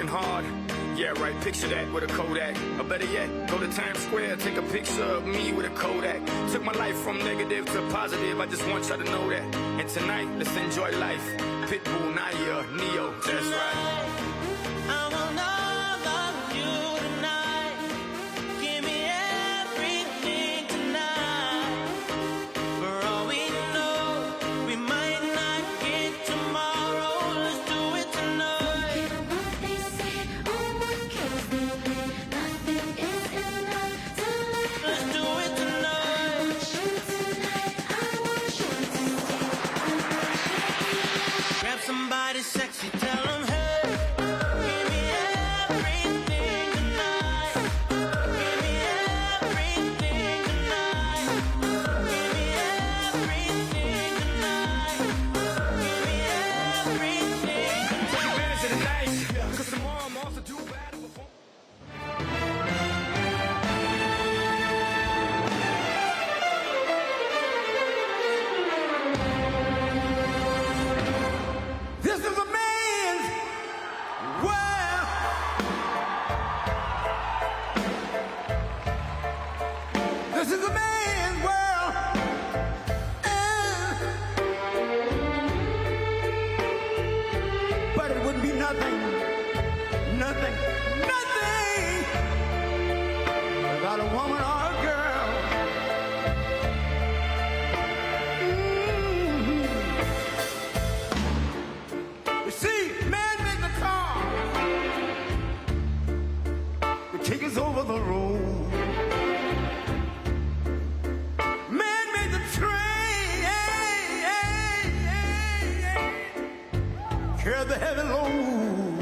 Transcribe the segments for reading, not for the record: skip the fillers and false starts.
hard. Yeah, right, picture that with a Kodak. Or better yet, go to Times Square, take a picture of me with a Kodak. Took my life from negative to positive, I just want y'all to know that. And tonight, let's enjoy life. Pitbull, Naya, Neo, that's right. I will not love you tonight. Give me everything tonight. For all we know, we might not get tomorrow. Let's do it tonight. What they say, oh my girls, they play. Nothing is enough tonight. Let's do it tonight. I want you tonight. Grab somebody sexy, tell them hey. Give me everything tonight. Give me everything tonight. Give me everything tonight. Give me everything. Take advantage of the night, cause tomorrow I'm off to do battle before. This is a man's world. This is a man's world. But it wouldn't be nothing, nothing, nothing without a woman or a girl. You see, man made the car to take us over the road. Man made the train, carry the heavy load.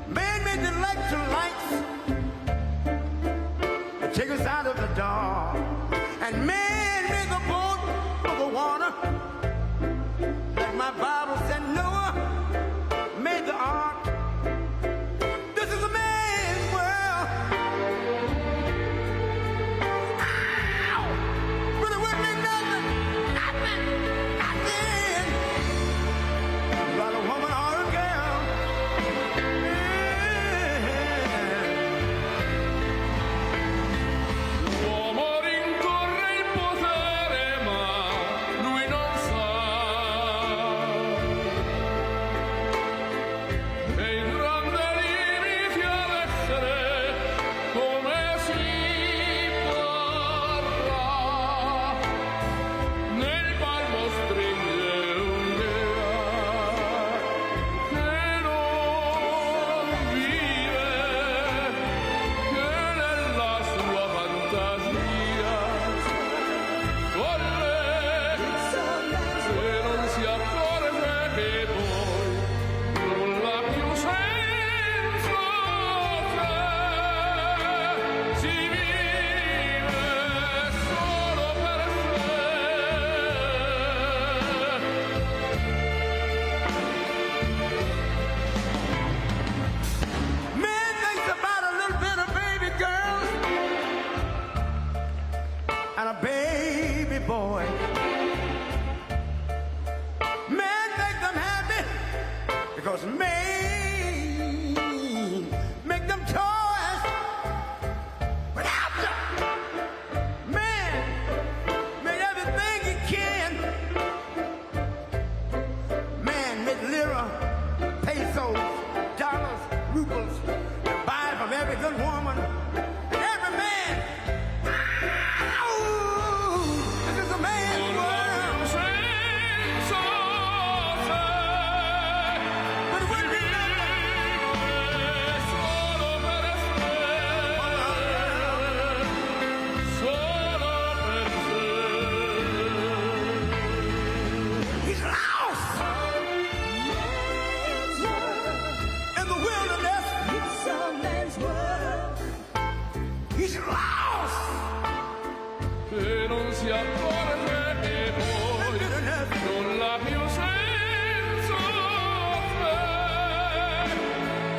Man made the electrolytes to take us out of the dark. And man made the boat for the water. Like my Bible said, Noah made the ark. This is a man's world. Ow! But it wouldn't be nothing, nothing, nothing about a woman or a girl. L'uomo rincorre il potere, ma lui non sa che il grande limiti ad essere come si parla. Nel palmo stringe un'idea che non vive, che nella sua fantasia volle, se non si accorge che poi nulla più senza te, si vive solo per sé. Man thinks about a little bit of baby girl and a baby boy. Man make them happy because man make them toys. Without them, man made everything he can. Man made lira, pesos, dollars, rubles, and buy from every good woman and every man. Ow! This is a man's world. Senza te, But it wouldn't be nothing. solo per sé, solo per sé. He's lost in the wilderness. He's lost. Che non si accorge che poi non l'ha più senza te,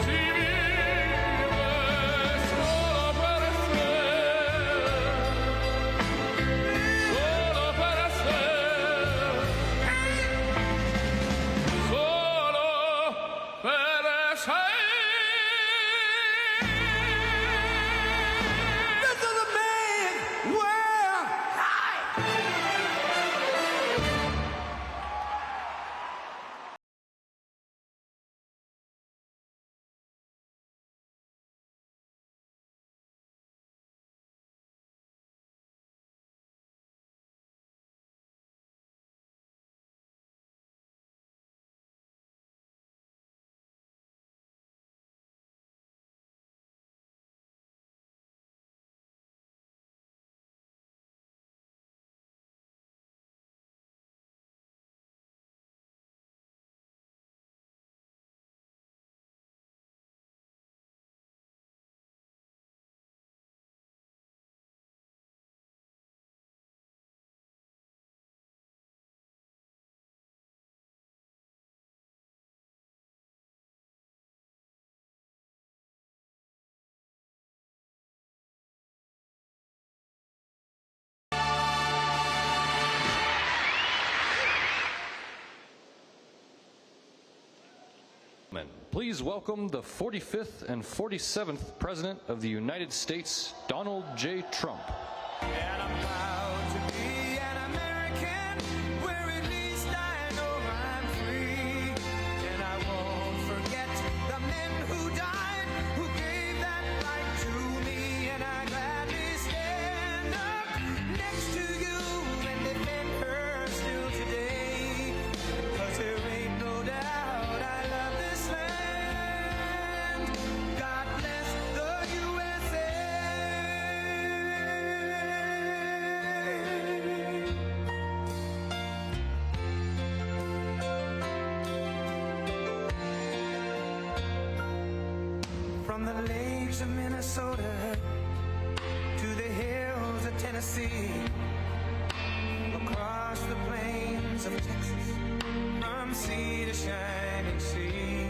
si vive solo per sé, solo per sé, solo per gentlemen, please welcome the 45th and 47th President of the United States, Donald J. Trump. And I'm proud to be an American, where at least I know I'm free. And I won't forget the men who died, who gave that right to me. And I gladly stand up next to you and defend her still today. 'Cause there ain't no doubt I love this land. God bless the USA. From the lakes of Minnesota to the hills of Tennessee, across the plains of Texas, from sea to shining sea,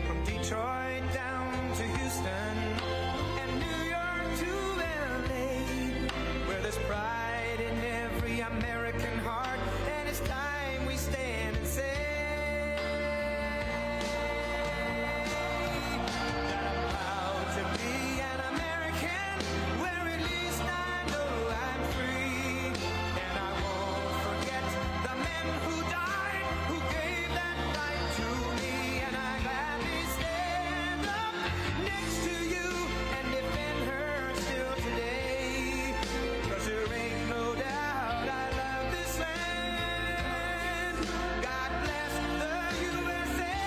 from Detroit down to Houston and New York to LA, where there's pride in every American heart, and it's time we stand and say that I'm proud to be an American, where at least I know I'm free. And I won't forget the men who died, who gave that right to me. And I gladly stand up next to you and defend her still today. 'Cause there ain't no doubt I love this land. God bless the USA.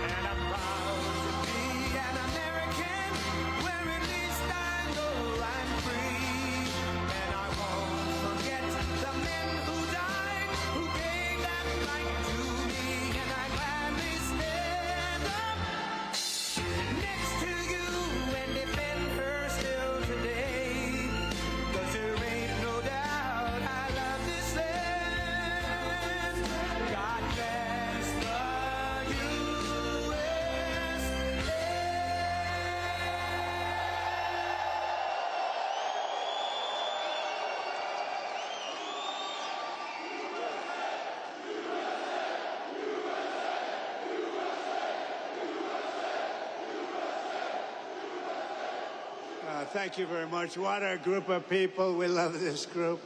And I'm proud to be an American, where at least I know I'm free. And I won't forget the men who died, who gave that right to me. And I gladly stand up next to you and defend her still today. 'Cause there ain't no doubt I love this land. God bless the USA. Thank you very much. What a group of people. We love this group.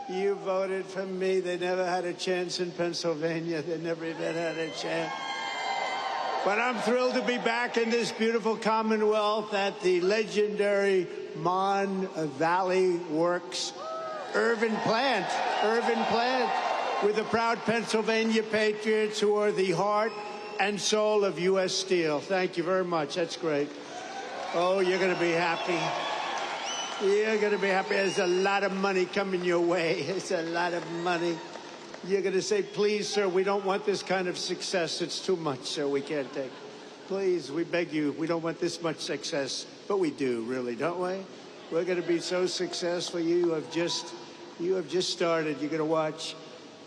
You voted for me. They never had a chance in Pennsylvania. They never even had a chance. But I'm thrilled to be back in this beautiful Commonwealth at the legendary Mon Valley Works Irvin plant, with the proud Pennsylvania patriots who are the heart and soul of U.S. Steel. Thank you very much. That's great. Oh, you're going to be happy. You're going to be happy. There's a lot of money coming your way. It's a lot of money. You're going to say, please, sir, we don't want this kind of success. It's too much, sir. We can't take. Please, we beg you, we don't want this much success. But we do, really, don't we? We're going to be so successful. You have just started. You're going to watch.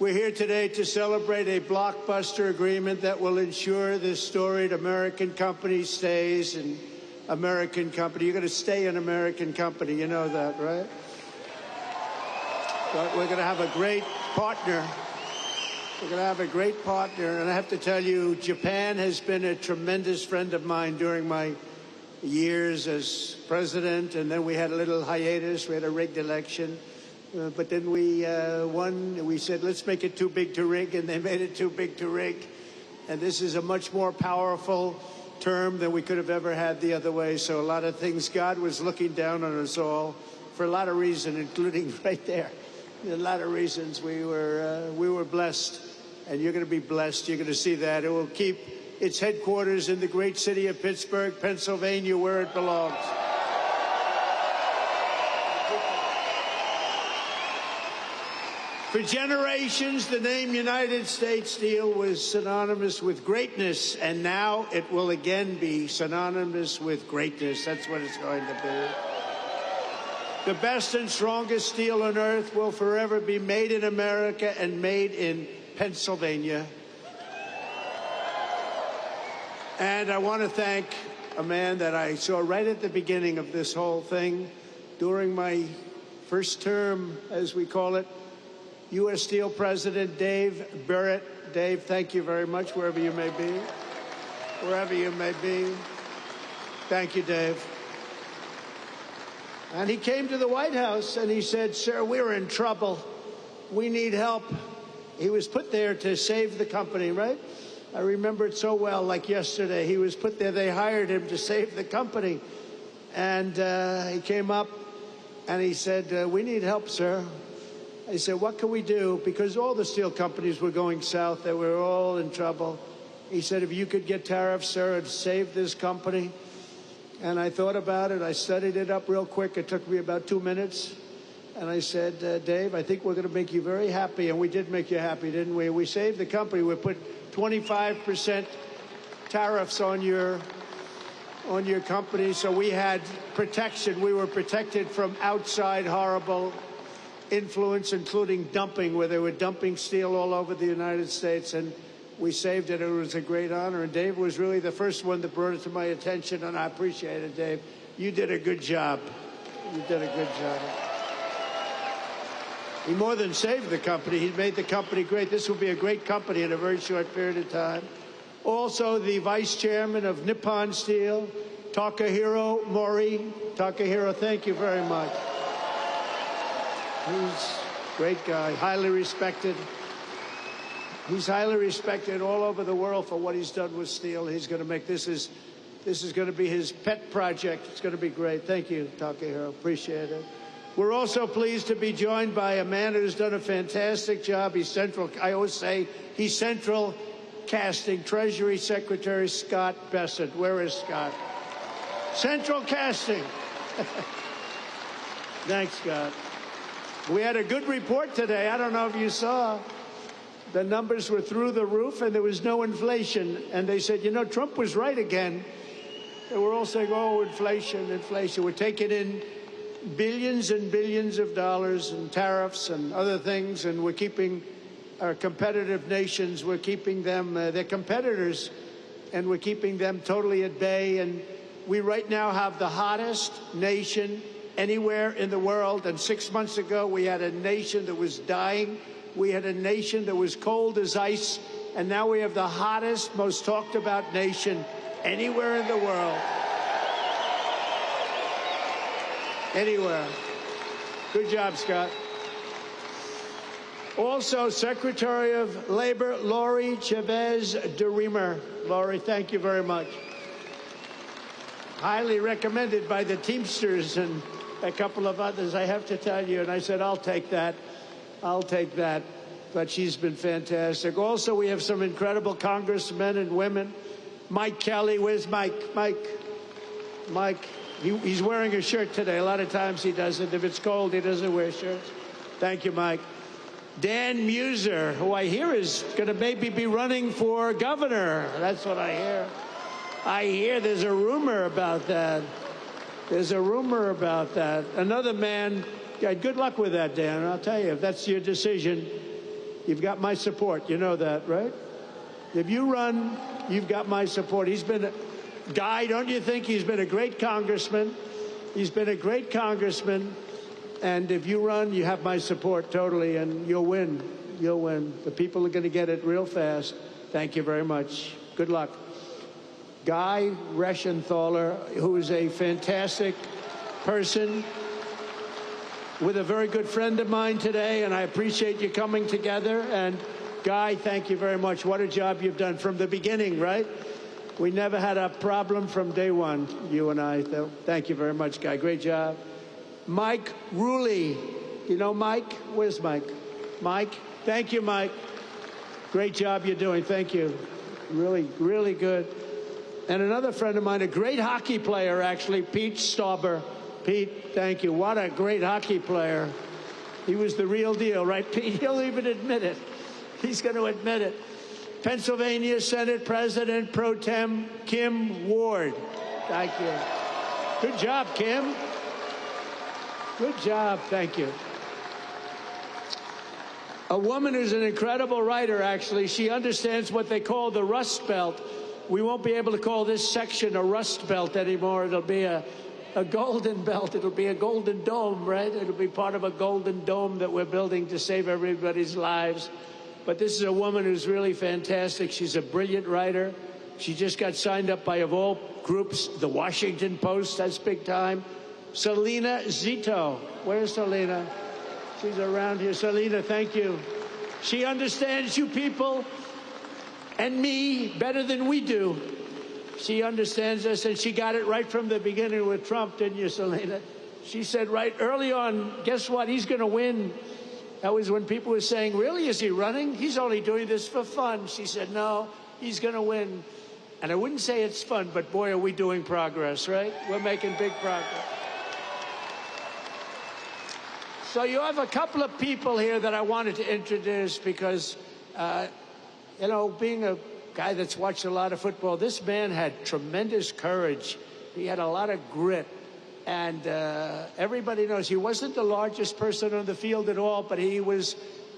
We're here today to celebrate a blockbuster agreement that will ensure this storied American company stays an American company. You're going to stay an American company. You know that, right? But we're going to have a great partner. We're going to have a great partner. And I have to tell you, Japan has been a tremendous friend of mine during my years as president. And then we had a little hiatus. We had a rigged election. But then we won. We said, let's make it too big to rig. And they made it too big to rig. And this is a much more powerful term than we could have ever had the other way. So a lot of things, God was looking down on us all for a lot of reasons, including right there. A lot of reasons we were blessed, and you're going to be blessed. You're going to see that. It will keep its headquarters in the great city of Pittsburgh, Pennsylvania, where it belongs. For generations, the name United States Steel was synonymous with greatness, and now it will again be synonymous with greatness. That's what it's going to be. The best and strongest steel on earth will forever be made in America and made in Pennsylvania. And I want to thank a man that I saw right at the beginning of this whole thing, during my first term, as we call it, U.S. Steel President Dave Barrett. Dave, thank you very much, wherever you may be. Wherever you may be. Thank you, Dave. And he came to the White House and he said, sir, we're in trouble. We need help. He was put there to save the company, right? I remember it so well, like yesterday. He was put there. They hired him to save the company. And he came up and he said, we need help, sir. I said, what can we do? Because all the steel companies were going south. They were all in trouble. He said, if you could get tariffs, sir, and save this company. And I thought about it. I studied it up real quick. It took me about 2 minutes. And I said, Dave, I think we're going to make you very happy. And we did make you happy, didn't we? We saved the company. We put 25% tariffs on your company. So we had protection. We were protected from outside horrible influence, including dumping, where they were dumping steel all over the United States. And we saved it. It was a great honor. And Dave was really the first one that brought it to my attention. And I appreciate it, Dave. You did a good job. You did a good job. He more than saved the company. He made the company great. This will be a great company in a very short period of time. Also, the vice chairman of Nippon Steel, Takahiro Mori. Takahiro, thank you very much. He's a great guy, highly respected. He's highly respected all over the world for what he's done with steel. He's going to make this is going to be his pet project. It's going to be great. Thank you, Takahiro. Appreciate it. We're also pleased to be joined by a man who's done a fantastic job. He's central. I always say he's central casting. Treasury Secretary Scott Bessent. Where is Scott? Central casting. Thanks, Scott. We had a good report today. I don't know if you saw. The numbers were through the roof, and there was no inflation. And they said, you know, Trump was right again. They were all saying, oh, inflation, inflation. We're taking in billions and billions of dollars in tariffs and other things, and we're keeping our competitive nations, we're keeping them, they're competitors, and we're keeping them totally at bay. And we right now have the hottest nation anywhere in the world. And 6 months ago, we had a nation that was dying. We had a nation that was cold as ice, and now we have the hottest, most talked about nation anywhere in the world. Anywhere. Good job, Scott. Also, Secretary of Labor, Lori Chavez DeRemer. Lori, thank you very much. Highly recommended by the Teamsters and a couple of others, I have to tell you. And I said, I'll take that. I'll take that. But she's been fantastic. Also, we have some incredible congressmen and women. Mike Kelly, where's Mike? Mike, he's wearing a shirt today. A lot of times he doesn't. If it's cold, he doesn't wear shirts. Thank you, Mike. Dan Muser, who I hear is going to maybe be running for governor. That's what I hear. I hear there's a rumor about that. There's a rumor about that. Another man. Good luck with that, Dan. I'll tell you, if that's your decision, you've got my support. You know that, right? If you run, you've got my support. He's been a guy, don't you think? He's been a great congressman. He's been a great congressman. And if you run, you have my support totally, and you'll win. You'll win. The people are going to get it real fast. Thank you very much. Good luck. Guy Reschenthaler, who is a fantastic person, with a very good friend of mine today, and I appreciate you coming together. And Guy, thank you very much. What a job you've done from the beginning, right? We never had a problem from day one, you and I. So thank you very much, Guy. Great job. Mike Ruley. You know Mike? Where's Mike? Mike? Thank you, Mike. Great job you're doing. Thank you. Really, really good. And another friend of mine, a great hockey player, actually, Pete Stauber. Pete, thank you. What a great hockey player. He was the real deal, right, Pete? He'll even admit it. He's going to admit it. Pennsylvania Senate President Pro Tem Kim Ward. Thank you. Good job, Kim. Good job. Thank you. A woman who's an incredible writer, actually. She understands what they call the Rust Belt. We won't be able to call this section a Rust Belt anymore. It'll be a a golden belt. It'll be a golden dome, right? It'll be part of a golden dome that we're building to save everybody's lives. But this is a woman who's really fantastic. She's a brilliant writer. She just got signed up by, of all groups, the Washington Post. That's big time. Selena Zito. Where's Selena? She's around here. Selena, thank you. She understands you people and me better than we do. She understands us, and she got it right from the beginning with Trump, didn't you, Selena? She said right early on, guess what? He's going to win. That was when people were saying, really, is he running? He's only doing this for fun. She said, no, he's going to win. And I wouldn't say it's fun, but boy, are we doing progress, right? We're making big progress. So you have a couple of people here that I wanted to introduce because, you know, being a guy that's watched a lot of football, this man had tremendous courage. He had a lot of grit. And everybody knows he wasn't the largest person on the field at all, but he was,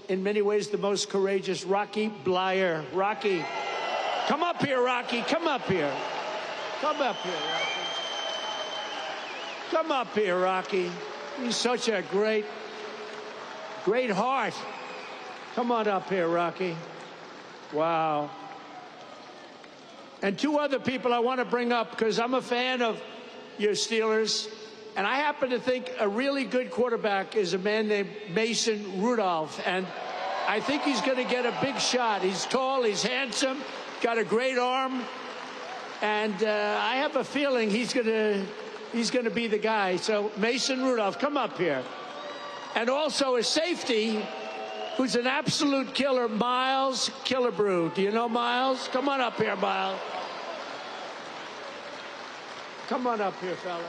in many ways, the most courageous. Rocky Bleier. Rocky. Come up here, Rocky. Come up here. Come up here, Rocky. Come up here, Rocky. He's such a great heart. Come on up here, Rocky. Wow. And two other people I want to bring up because I'm a fan of your Steelers. And I happen to think a really good quarterback is a man named Mason Rudolph. And I think he's going to get a big shot. He's tall, he's handsome, got a great arm. And I have a feeling he's going to be the guy. So Mason Rudolph, come up here. And also a safety who's an absolute killer, Miles Killebrew. Do you know Miles? Come on up here, Miles. Come on up here, fellas.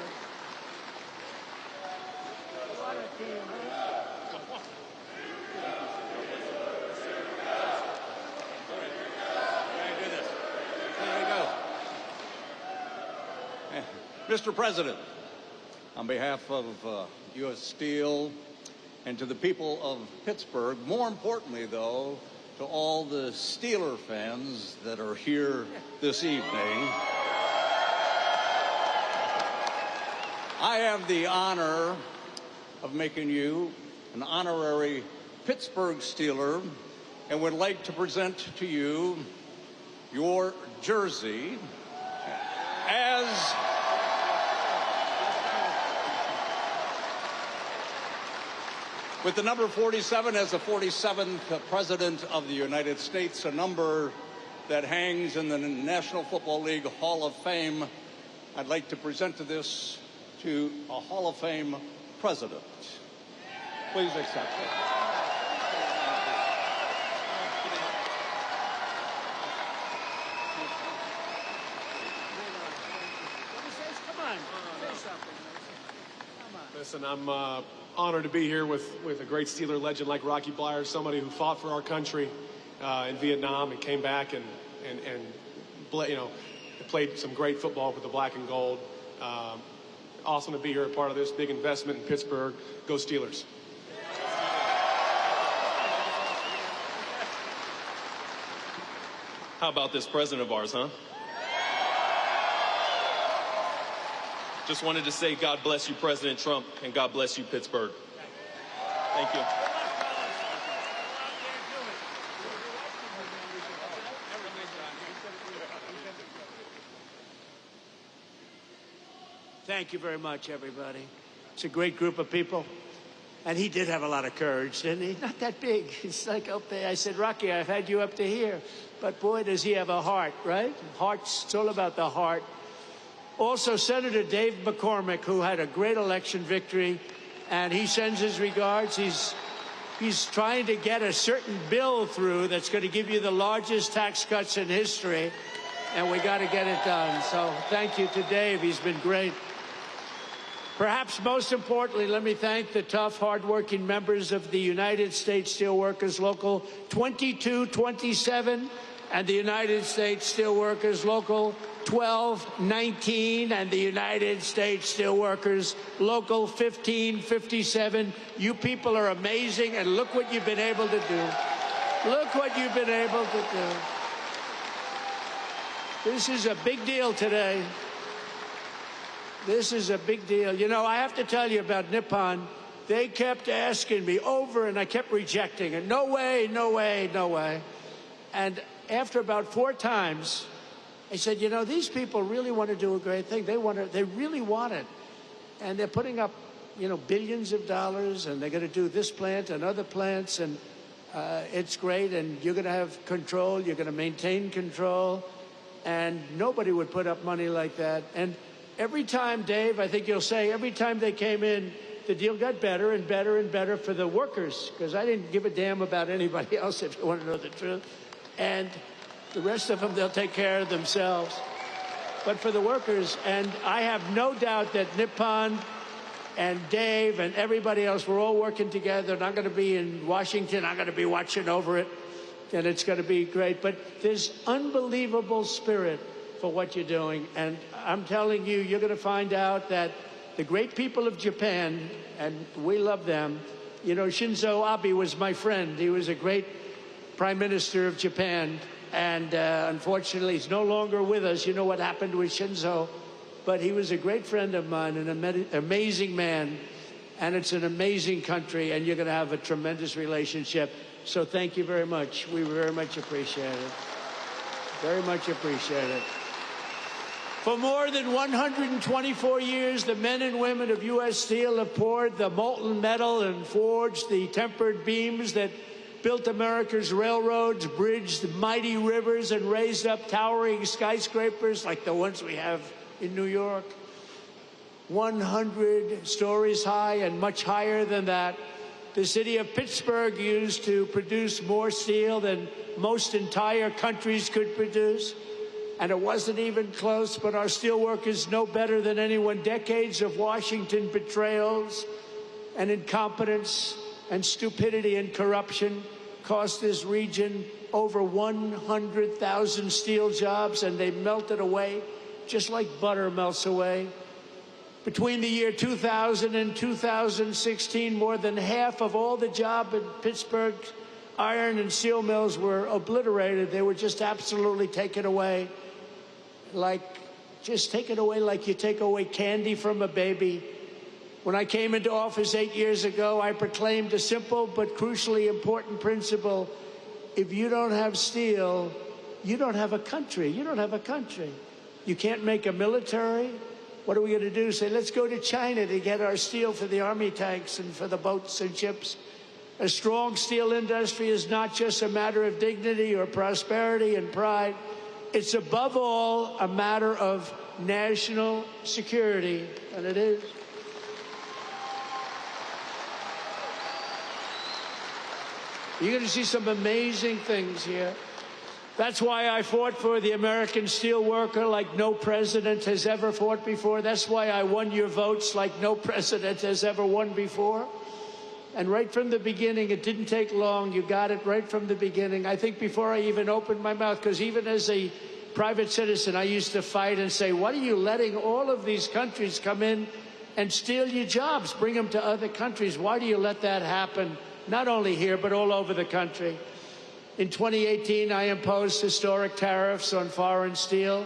Mr. President, on behalf of U.S. Steel and to the people of Pittsburgh, more importantly, though, to all the Steeler fans that are here this evening, I have the honor of making you an honorary Pittsburgh Steeler and would like to present to you your jersey as with the number 47 as the 47th President of the United States, a number that hangs in the National Football League Hall of Fame. I'd like to present this to a Hall of Fame President. Please accept it. Listen, I'm honored to be here with a great Steeler legend like Rocky Bleier, somebody who fought for our country in Vietnam and came back and you know, played some great football with the black and gold. Awesome to be here, a part of this big investment in Pittsburgh. Go Steelers. How about this president of ours, huh? Just wanted to say God bless you, President Trump, and God bless you, Pittsburgh. Thank you. Thank you very much, everybody. It's a great group of people. And he did have a lot of courage, didn't he? Not that big. He's like up there. I said, Rocky, I've had you up to here. But boy, does he have a heart, right? It's all about the heart. Also, Senator Dave McCormick, who had a great election victory, and he sends his regards. He's trying to get a certain bill through that's going to give you the largest tax cuts in history, and we got to get it done. So thank you to Dave. He's been great. Perhaps most importantly, let me thank the tough, hardworking members of the United States Steelworkers Local 2227 and the United States Steelworkers Local 1219 and the United States Steelworkers Local 1557. You people are amazing, and look what you've been able to do. Look what you've been able to do. This is a big deal today. This is a big deal. You know, I have to tell you about Nippon. They kept asking me over, and I kept rejecting it. No way, no way, no way. And after about 4 times, I said, you know, these people really want to do a great thing. They really want it. And they're putting up, you know, billions of dollars, and they're going to do this plant and other plants, and it's great, and you're going to have control, you're going to maintain control, and nobody would put up money like that. And every time, Dave, I think you'll say, every time they came in, the deal got better and better and better for the workers, because I didn't give a damn about anybody else, if you want to know the truth. And the rest of them, they'll take care of themselves. But for the workers, and I have no doubt that Nippon and Dave and everybody else, we're all working together, and I'm going to be in Washington. I'm going to be watching over it, and it's going to be great. But there's unbelievable spirit for what you're doing, and I'm telling you, you're going to find out that the great people of Japan, and we love them. You know, Shinzo Abe was my friend. He was a great Prime Minister of Japan, and unfortunately, he's no longer with us. You know what happened with Shinzo. But he was a great friend of mine, an amazing man, and it's an amazing country, and you're going to have a tremendous relationship. So thank you very much. We very much appreciate it. Very much appreciate it. For more than 124 years, the men and women of U.S. Steel have poured the molten metal and forged the tempered beams that built America's railroads, bridged mighty rivers, and raised up towering skyscrapers like the ones we have in New York, 100 stories high and much higher than that. The city of Pittsburgh used to produce more steel than most entire countries could produce. And it wasn't even close, but our steelworkers know better than anyone. Decades of Washington betrayals and incompetence and stupidity and corruption cost this region over 100,000 steel jobs, and they melted away just like butter melts away. Between the year 2000 and 2016, more than half of all the jobs in Pittsburgh iron and steel mills were obliterated. They were just absolutely taken away. Just taken away like you take away candy from a baby. When I came into office 8 years ago, I proclaimed a simple but crucially important principle. If you don't have steel, you don't have a country. You don't have a country. You can't make a military. What are we going to do? Say, let's go to China to get our steel for the army tanks and for the boats and ships. A strong steel industry is not just a matter of dignity or prosperity and pride. It's above all a matter of national security, and it is. You're going to see some amazing things here. That's why I fought for the American steelworker like no president has ever fought before. That's why I won your votes like no president has ever won before. And right from the beginning, it didn't take long. You got it right from the beginning. I think before I even opened my mouth, because even as a private citizen, I used to fight and say, what are you letting all of these countries come in and steal your jobs, bring them to other countries? Why do you let that happen? Not only here, but all over the country. In 2018, I imposed historic tariffs on foreign steel,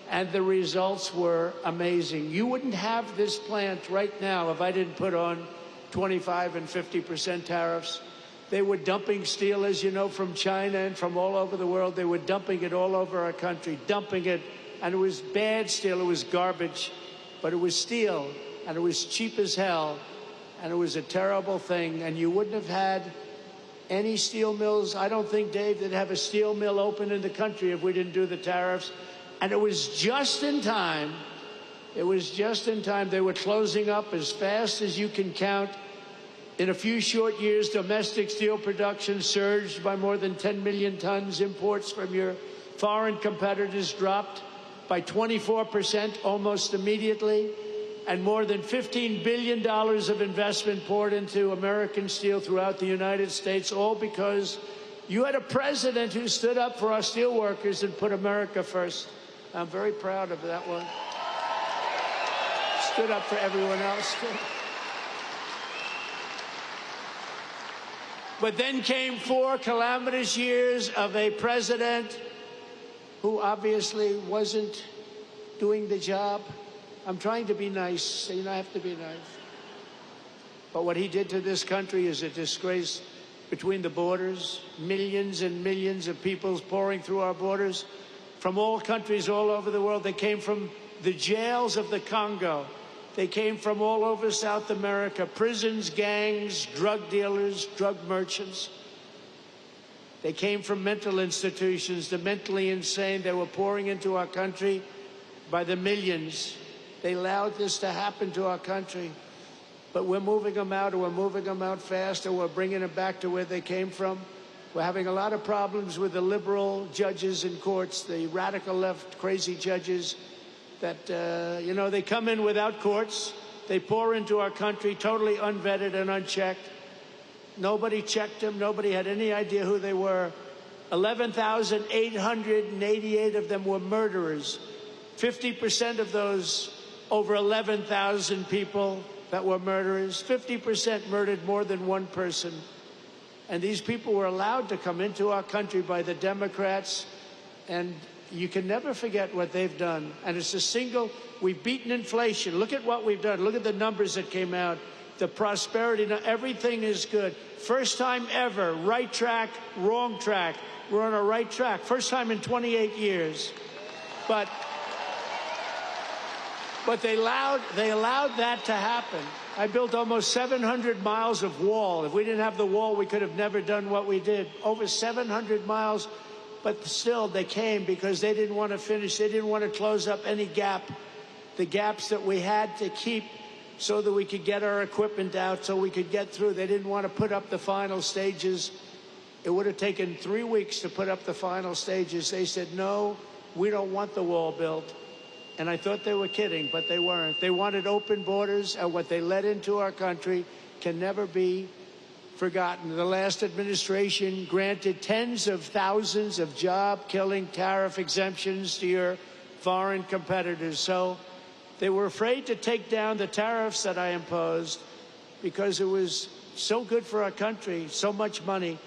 and the results were amazing. You wouldn't have this plant right now if I didn't put on 25% and 50% tariffs. They were dumping steel, as you know, from China and from all over the world. They were dumping it all over our country, dumping it. And it was bad steel, it was garbage, but it was steel, and it was cheap as hell, and it was a terrible thing. And you wouldn't have had any steel mills. I don't think, Dave, they'd have a steel mill open in the country if we didn't do the tariffs. And it was just in time. It was just in time. They were closing up as fast as you can count. In a few short years, domestic steel production surged by more than 10 million tons. Imports from your foreign competitors dropped by 24% almost immediately. And more than $15 billion of investment poured into American steel throughout the United States, all because you had a president who stood up for our steel workers and put America first. I'm very proud of that one. Stood up for everyone else. But then came 4 calamitous years of a president who obviously wasn't doing the job. I'm trying to be nice. You know, I have to be nice. But what he did to this country is a disgrace. Between the borders, millions and millions of people pouring through our borders from all countries all over the world. They came from the jails of the Congo. They came from all over South America, prisons, gangs, drug dealers, drug merchants. They came from mental institutions, the mentally insane. They were pouring into our country by the millions. They allowed this to happen to our country. But we're moving them out, or we're moving them out fast, or we're bringing them back to where they came from. We're having a lot of problems with the liberal judges in courts, the radical left crazy judges that, you know, they come in without courts. They pour into our country totally unvetted and unchecked. Nobody checked them. Nobody had any idea who they were. 11,888 of them were murderers. 50% of those over 11,000 people that were murderers, 50% murdered more than one person. And these people were allowed to come into our country by the Democrats, and you can never forget what they've done. And it's a single, we've beaten inflation. Look at what we've done. Look at the numbers that came out. The prosperity, now everything is good. First time ever, right track, wrong track. We're on a right track. First time in 28 years. But they allowed that to happen. I built almost 700 miles of wall. If we didn't have the wall, we could have never done what we did. Over 700 miles, but still they came because they didn't want to finish. They didn't want to close up any gap, the gaps that we had to keep so that we could get our equipment out, so we could get through. They didn't want to put up the final stages. It would have taken 3 weeks to put up the final stages. They said, no, we don't want the wall built. And I thought they were kidding, but they weren't. They wanted open borders, and what they let into our country can never be forgotten. The last administration granted tens of thousands of job-killing tariff exemptions to your foreign competitors. So they were afraid to take down the tariffs that I imposed because it was so good for our country, so much money.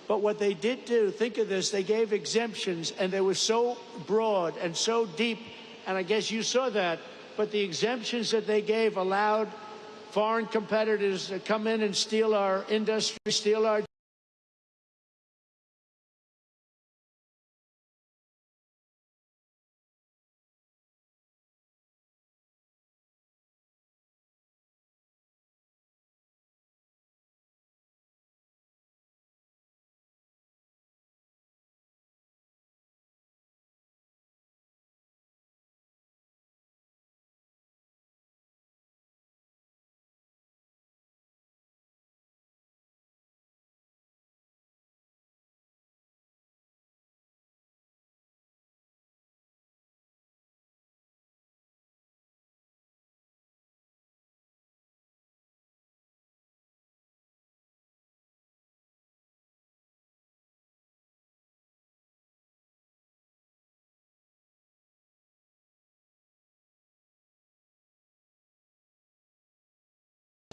But what they did do, think of this, they gave exemptions, and they were so broad and so deep. And I guess you saw that, but the exemptions that they gave allowed foreign competitors to come in and steal our industry, steal our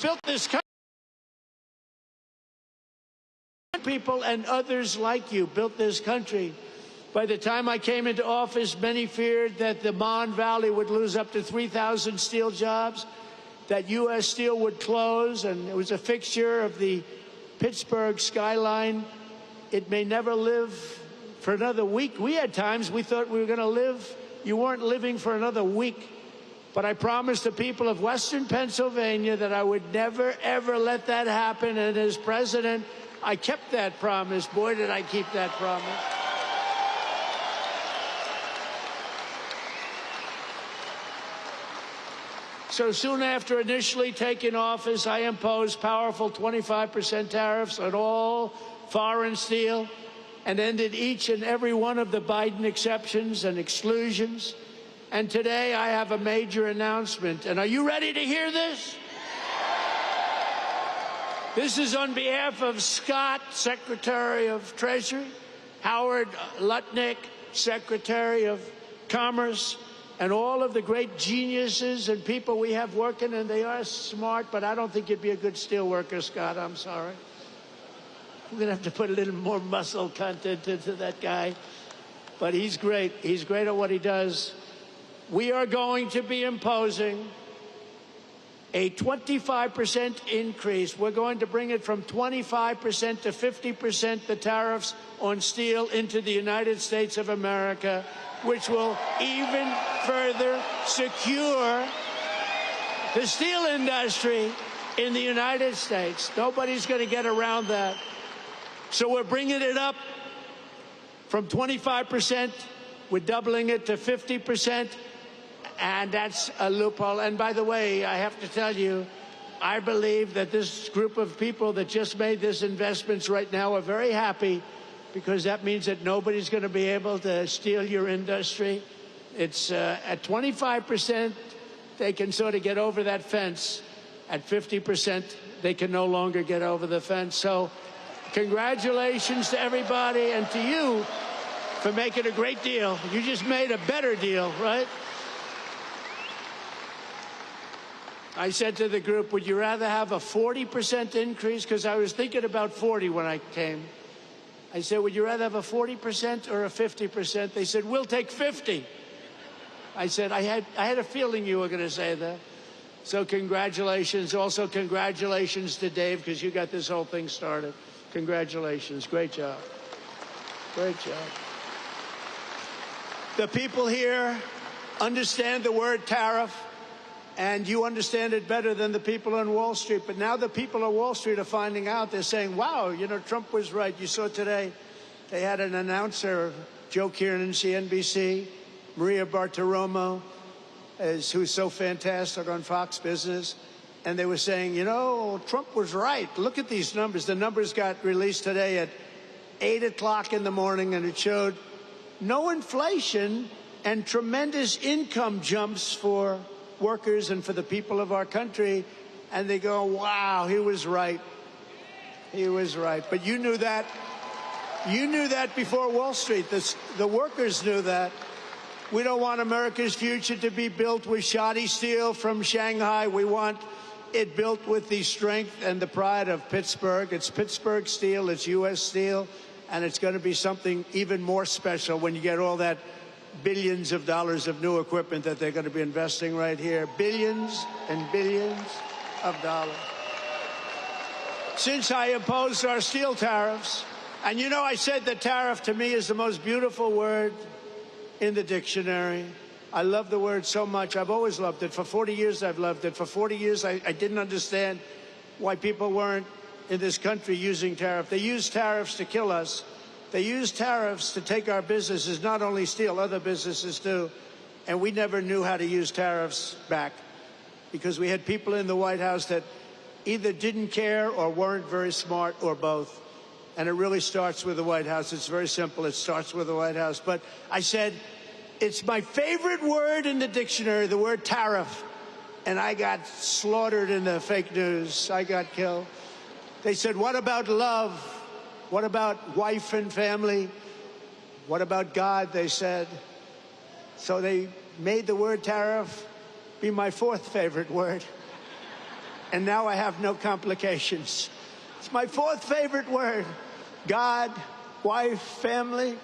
built this country. People and others like you built this country. By the time I came into office, many feared that the Mon Valley would lose up to 3,000 steel jobs, that U.S. Steel would close, and it was a fixture of the Pittsburgh skyline. It may never live for another week. We had times we thought we were going to live. You weren't living for another week. But I promised the people of Western Pennsylvania that I would never, ever let that happen. And as president, I kept that promise. Boy, did I keep that promise. So soon after initially taking office, I imposed powerful 25% tariffs on all foreign steel and ended each and every one of the Biden exceptions and exclusions. And today I have a major announcement. And are you ready to hear this? This is on behalf of Scott, Secretary of Treasury, Howard Lutnick, Secretary of Commerce, and all of the great geniuses and people we have working, and they are smart, but I don't think you'd be a good steel worker, Scott. I'm sorry. We're going to have to put a little more muscle content into that guy. But he's great. He's great at what he does. we are going to be imposing a 25% increase. We're going to bring it from 25% to 50%, the tariffs on steel into the United States of America, which will even further secure the steel industry in the United States. Nobody's going to get around that. So we're bringing it up from 25%. We're doubling it to 50%. And that's a loophole. And by the way, I have to tell you, I believe that this group of people that just made these investments right now are very happy, because that means that nobody's going to be able to steal your industry. It's at 25%, they can sort of get over that fence. At 50%, they can no longer get over the fence. So congratulations to everybody, and to you for making a great deal. You just made a better deal, right? I said to the group, would you rather have a 40% increase? Because I was thinking about 40 when I came. I said, would you rather have a 40% or a 50%? They said, we'll take 50. I said, I had a feeling you were going to say that. So congratulations. Also, congratulations to Dave, because you got this whole thing started. Congratulations. Great job. Great job. The people here understand the word tariff, and you understand it better than the people on Wall Street. But now the people on Wall Street are finding out. They're saying, wow, you know, Trump was right. You saw today they had an announcer, Joe Kiernan, CNBC, Maria Bartiromo, who's so fantastic on Fox Business. And they were saying, you know, Trump was right. Look at these numbers. The numbers got released today at 8 o'clock in the morning, and it showed no inflation and tremendous income jumps for workers and for the people of our country. And they go, wow, he was right. He was right. But you knew that. You knew that before Wall Street. The workers knew that. We don't want America's future to be built with shoddy steel from Shanghai. We want it built with the strength and the pride of Pittsburgh. It's Pittsburgh steel, it's U.S. steel, and it's going to be something even more special when you get all that billions of dollars of new equipment that they're going to be investing right here. Billions and billions of dollars. Since I opposed our steel tariffs, and you know, I said that tariff to me is the most beautiful word in the dictionary. I love the word so much. I've always loved it. For 40 years, I've loved it. For 40 years, I didn't understand why people weren't in this country using tariff. They use tariffs to kill us. They use tariffs to take our businesses, not only steel, other businesses too. And we never knew how to use tariffs back, because we had people in the White House that either didn't care or weren't very smart, or both. And it really starts with the White House. It's very simple. It starts with the White House. But I said, it's my favorite word in the dictionary, the word tariff. And I got slaughtered in the fake news. I got killed. They said, what about love? What about wife and family? What about God, they said. So they made the word tariff be my fourth favorite word. And now I have no complications. It's my fourth favorite word. God, wife, family,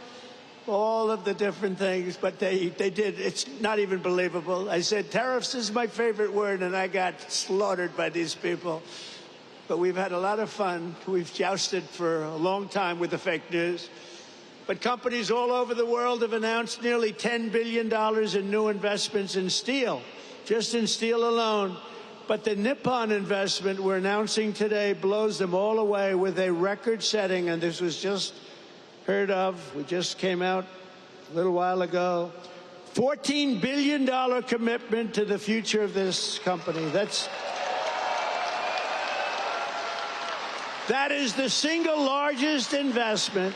all of the different things. But they did. It's not even believable. I said, tariffs is my favorite word, and I got slaughtered by these people. But we've had a lot of fun. We've jousted for a long time with the fake news. But companies all over the world have announced nearly $10 billion in new investments in steel, just in steel alone. But the Nippon investment we're announcing today blows them all away with a record-setting, and this was just heard of. We just came out a little while ago. $14 billion commitment to the future of this company. That is the single largest investment.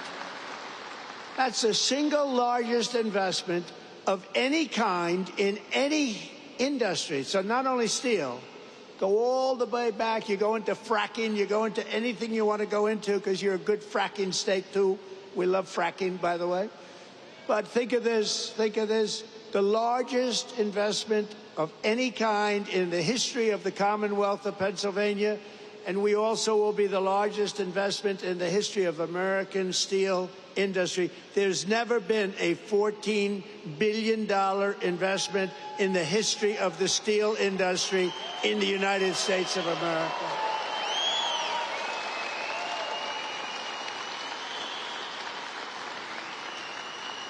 That's the single largest investment of any kind in any industry. So not only steel, go all the way back. You go into fracking, you go into anything you want to go into, because you're a good fracking state too. We love fracking, by the way. But think of this, the largest investment of any kind in the history of the Commonwealth of Pennsylvania. And we also will be the largest investment in the history of American steel industry. There's never been a $14 billion investment in the history of the steel industry in the United States of America.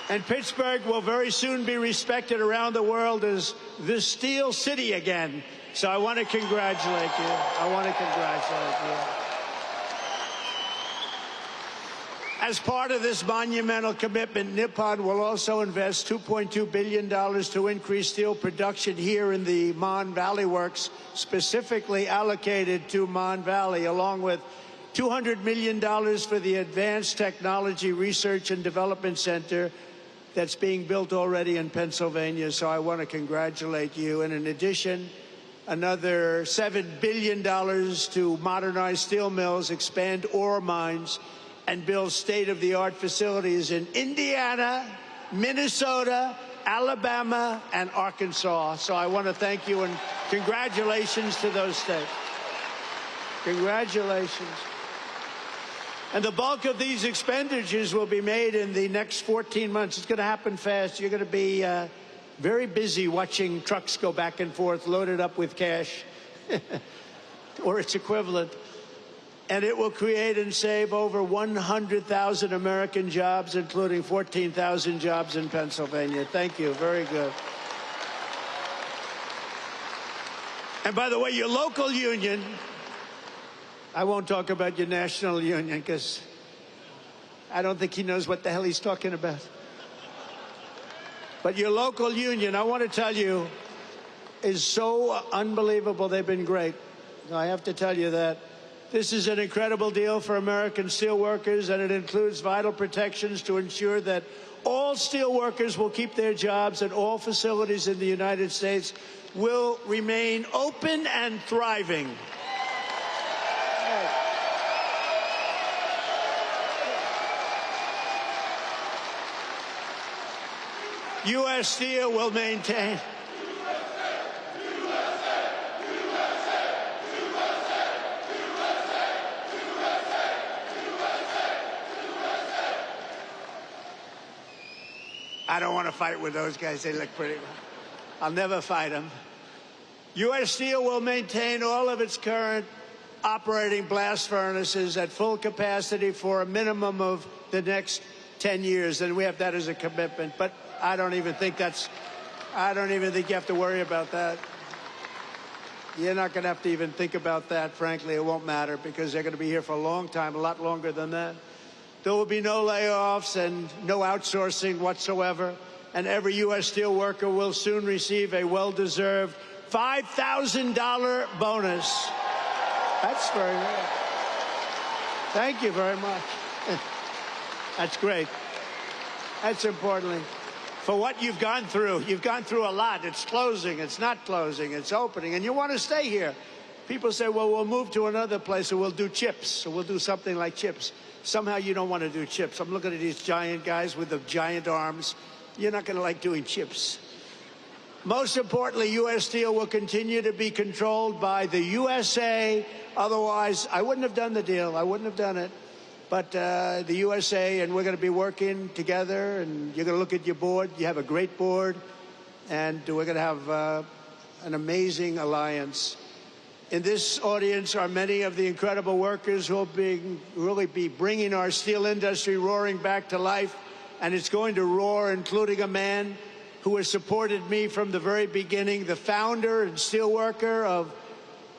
And Pittsburgh will very soon be respected around the world as the Steel City again. So I want to congratulate you. I want to congratulate you. As part of this monumental commitment, Nippon will also invest $2.2 billion to increase steel production here in the Mon Valley Works, specifically allocated to Mon Valley, along with $200 million for the Advanced Technology Research and Development Center that's being built already in Pennsylvania. So I want to congratulate you. And in addition, another $7 billion to modernize steel mills, expand ore mines, and build state-of-the-art facilities in Indiana, Minnesota, Alabama, and Arkansas. So I want to thank you and congratulations to those states. Congratulations. And the bulk of these expenditures will be made in the next 14 months. It's going to happen fast. You're going to be very busy watching trucks go back and forth, loaded up with cash, or its equivalent. And it will create and save over 100,000 American jobs, including 14,000 jobs in Pennsylvania. Thank you. Very good. And by the way, your local union, I won't talk about your national union because I don't think he knows what the hell he's talking about. But your local union, I want to tell you, is so unbelievable. They've been great. I have to tell you that. This is an incredible deal for American steelworkers, and it includes vital protections to ensure that all steelworkers will keep their jobs and all facilities in the United States will remain open and thriving. U.S. Steel will maintain. I don't want to fight with those guys. They look pretty. I'll never fight them. U.S. Steel will maintain all of its current operating blast furnaces at full capacity for a minimum of the next 10 years, and we have that as a commitment. But I don't even think you have to worry about that. You're not going to have to even think about that. Frankly, it won't matter because they're going to be here for a long time, a lot longer than that. There will be no layoffs and no outsourcing whatsoever. And every U.S. steel worker will soon receive a well-deserved $5,000 bonus. That's very good. Thank you very much. That's great. That's importantly. For what you've gone through a lot. It's closing, it's not closing, it's opening, and you want to stay here. People say, well, we'll move to another place, or we'll do chips, or we'll do something like chips. Somehow you don't want to do chips. I'm looking at these giant guys with the giant arms. You're not going to like doing chips. Most importantly, U.S. Steel will continue to be controlled by the USA. Otherwise, I wouldn't have done the deal. I wouldn't have done it. But the USA, and we're going to be working together, and you're going to look at your board. You have a great board, and we're going to have an amazing alliance. In this audience are many of the incredible workers who will really be bringing our steel industry roaring back to life, and it's going to roar, including a man who has supported me from the very beginning, the founder and steelworker of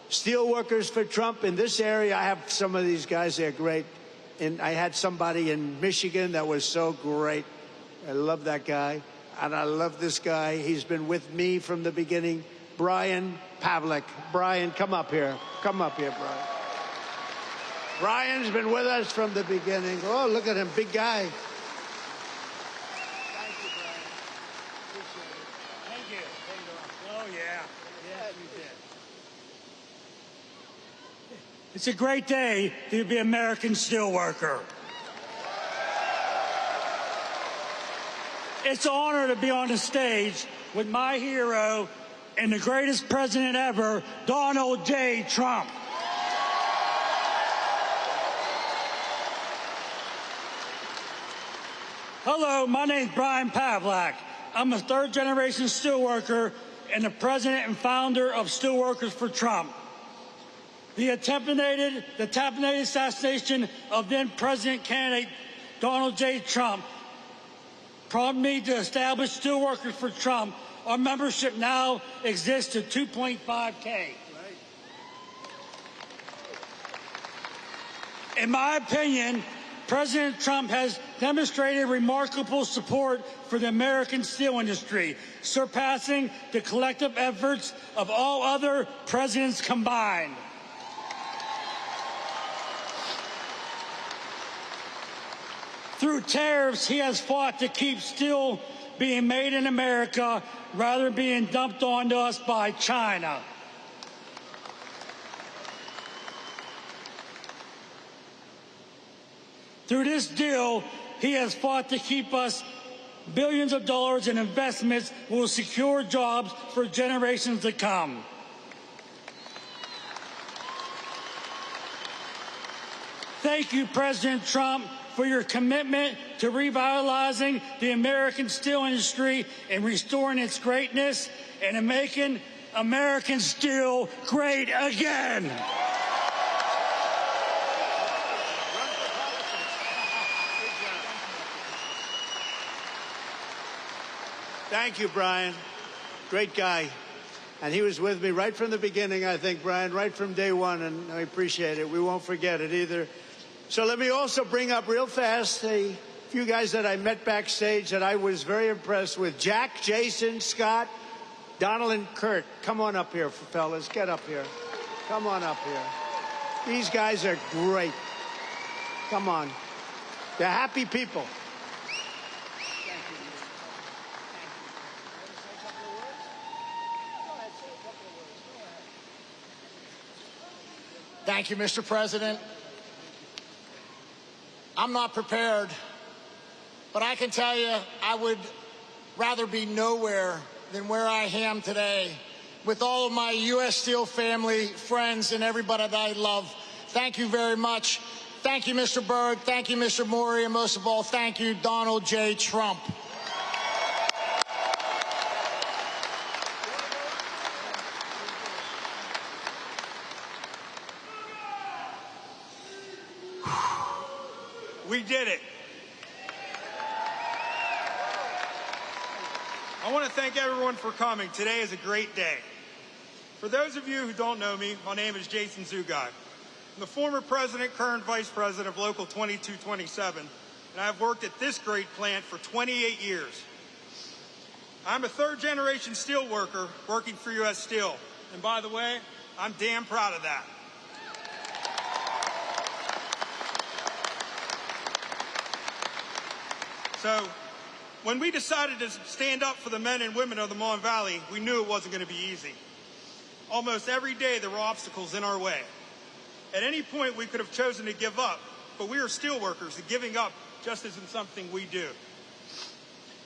Steelworkers for Trump in this area. I have some of these guys, they're great. And I had somebody in Michigan that was so great. I love that guy. And I love this guy. He's been with me from the beginning. Brian Pavlik. Brian, come up here. Come up here, Brian. Brian's been with us from the beginning. Oh, look at him, big guy. Thank you, Brian. Appreciate it. Thank you. Oh, yeah. Yeah, you did. It's a great day to be an American steelworker. It's an honor to be on the stage with my hero and the greatest president ever, Donald J. Trump. Hello, my name's Brian Pavlak. I'm a third-generation steelworker and the president and founder of Steelworkers for Trump. The attempted assassination of then-president candidate Donald J. Trump prompted me to establish Steelworkers for Trump. Our membership now exists to 2.5K. In my opinion, President Trump has demonstrated remarkable support for the American steel industry, surpassing the collective efforts of all other presidents combined. Through tariffs, he has fought to keep steel being made in America rather than being dumped onto us by China. Through this deal, he has fought to keep us billions of dollars in investments that will secure jobs for generations to come. Thank you, President Trump, for your commitment to revitalizing the American steel industry and restoring its greatness and in making American steel great again. Thank you, Brian. Great guy. And he was with me right from the beginning, I think, Brian, right from day one, and I appreciate it. We won't forget it either. So let me also bring up real fast a few guys that I met backstage that I was very impressed with. Jack, Jason, Scott, Donald, and Kurt. Come on up here, fellas. Get up here. Come on up here. These guys are great. Come on. They're happy people. Thank you, Mr. President. I'm not prepared, but I can tell you I would rather be nowhere than where I am today with all of my U.S. Steel family, friends, and everybody that I love. Thank you very much. Thank you, Mr. Berg. Thank you, Mr. Maury. And most of all, thank you, Donald J. Trump. We did it. I want to thank everyone for coming. Today is a great day. For those of you who don't know me, my name is Jason Zugai. I'm the former president, current vice president of Local 2227, and I've worked at this great plant for 28 years. I'm a third-generation steel worker working for U.S. Steel. And by the way, I'm damn proud of that. So, when we decided to stand up for the men and women of the Mon Valley, we knew it wasn't going to be easy. Almost every day there were obstacles in our way. At any point we could have chosen to give up, but we are steel workers, and giving up just isn't something we do.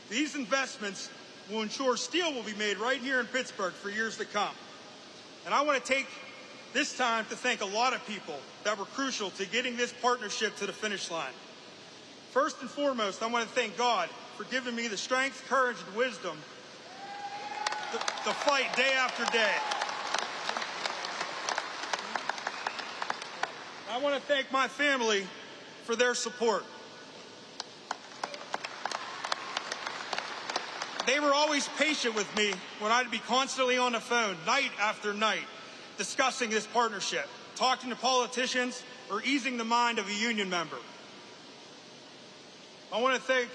These investments will ensure steel will be made right here in Pittsburgh for years to come. And I want to take this time to thank a lot of people that were crucial to getting this partnership to the finish line. First and foremost, I want to thank God for giving me the strength, courage, and wisdom to fight day after day. I want to thank my family for their support. They were always patient with me when I'd be constantly on the phone, night after night, discussing this partnership, talking to politicians, or easing the mind of a union member. I want to thank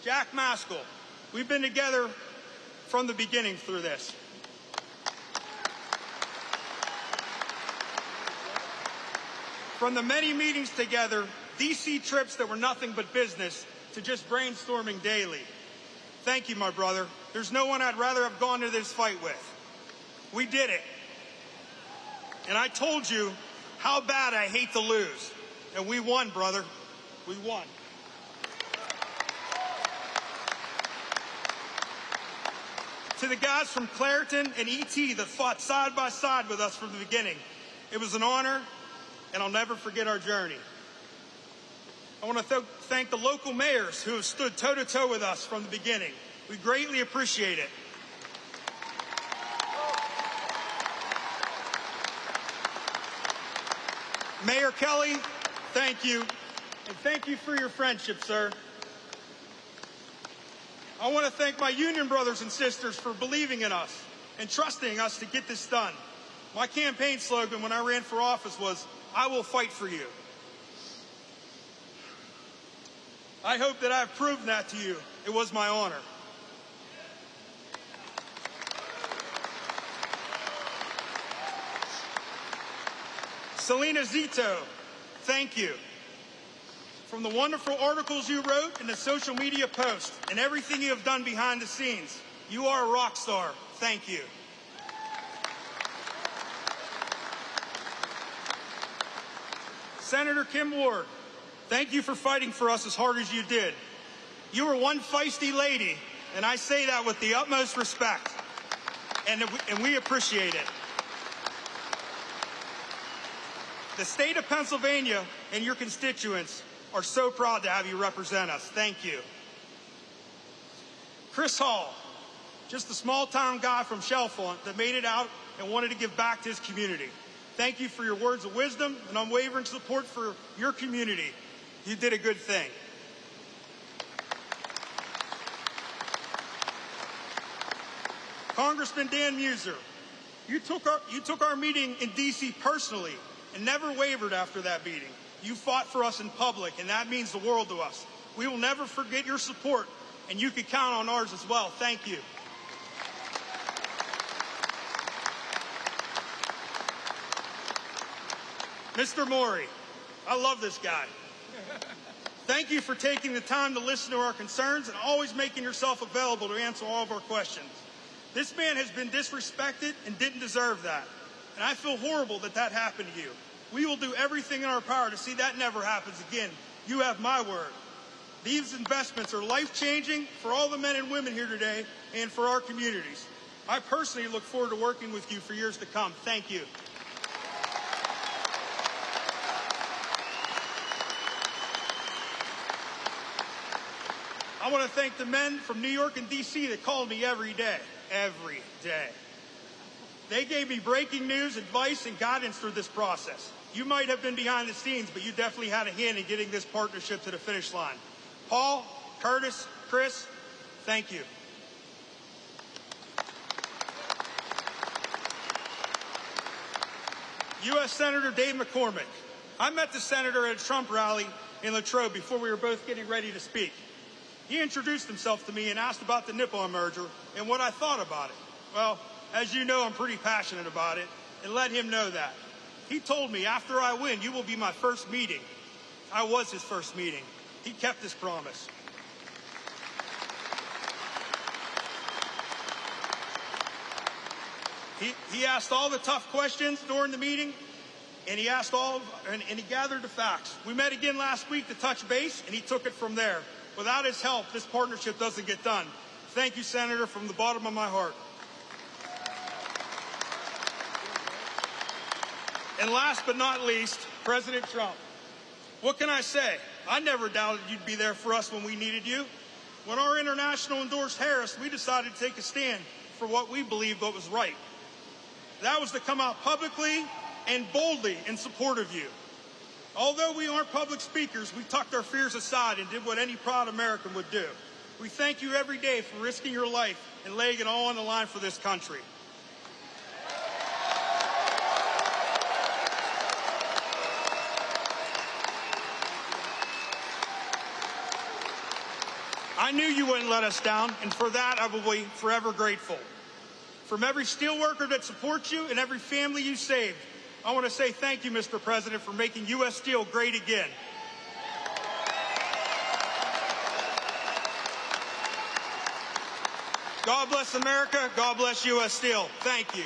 Jack Maskell. We've been together from the beginning through this. From the many meetings together, DC trips that were nothing but business, to just brainstorming daily. Thank you, my brother. There's no one I'd rather have gone to this fight with. We did it. And I told you how bad I hate to lose. And we won, brother. We won. To the guys from Clairton and ET that fought side by side with us from the beginning, it was an honor, and I'll never forget our journey. I want to thank the local mayors who have stood toe-to-toe with us from the beginning. We greatly appreciate it. Mayor Kelly, thank you. And thank you for your friendship, sir. I want to thank my union brothers and sisters for believing in us and trusting us to get this done. My campaign slogan when I ran for office was, "I will fight for you." I hope that I've proven that to you. It was my honor. Selena Zito, thank you. From the wonderful articles you wrote and the social media posts and everything you have done behind the scenes, you are a rock star. Thank you. Senator Kim Ward, thank you for fighting for us as hard as you did. You were one feisty lady, and I say that with the utmost respect, and we appreciate it. The state of Pennsylvania and your constituents are so proud to have you represent us. Thank you. Chris Hall, just a small-town guy from Chalfont that made it out and wanted to give back to his community. Thank you for your words of wisdom and unwavering support for your community. You did a good thing. Congressman Dan Muser, you took our meeting in D.C. personally and never wavered after that meeting. You fought for us in public, and that means the world to us. We will never forget your support, and you can count on ours as well. Thank you. Mr. Maury, I love this guy. Thank you for taking the time to listen to our concerns and always making yourself available to answer all of our questions. This man has been disrespected and didn't deserve that. And I feel horrible that that happened to you. We will do everything in our power to see that never happens again. You have my word. These investments are life-changing for all the men and women here today and for our communities. I personally look forward to working with you for years to come. Thank you. I want to thank the men from New York and D.C. that called me every day. Every day. They gave me breaking news, advice, and guidance through this process. You might have been behind the scenes, but you definitely had a hand in getting this partnership to the finish line. Paul, Curtis, Chris, thank you. U.S. Senator Dave McCormick. I met the senator at a Trump rally in Latrobe before we were both getting ready to speak. He introduced himself to me and asked about the Nippon merger and what I thought about it. Well, as you know, I'm pretty passionate about it, and let him know that. He told me, after I win, you will be my first meeting. I was his first meeting. He kept his promise. He asked all the tough questions during the meeting, and he gathered the facts. We met again last week to touch base, and he took it from there. Without his help, this partnership doesn't get done. Thank you, Senator, from the bottom of my heart. And last but not least, President Trump. What can I say? I never doubted you'd be there for us when we needed you. When our international endorsed Harris, we decided to take a stand for what we believed was right. That was to come out publicly and boldly in support of you. Although we aren't public speakers, we tucked our fears aside and did what any proud American would do. We thank you every day for risking your life and laying it all on the line for this country. I knew you wouldn't let us down, and for that I will be forever grateful. From every steelworker that supports you and every family you saved, I want to say thank you, Mr. President, for making U.S. Steel great again. God bless America. God bless U.S. Steel. Thank you.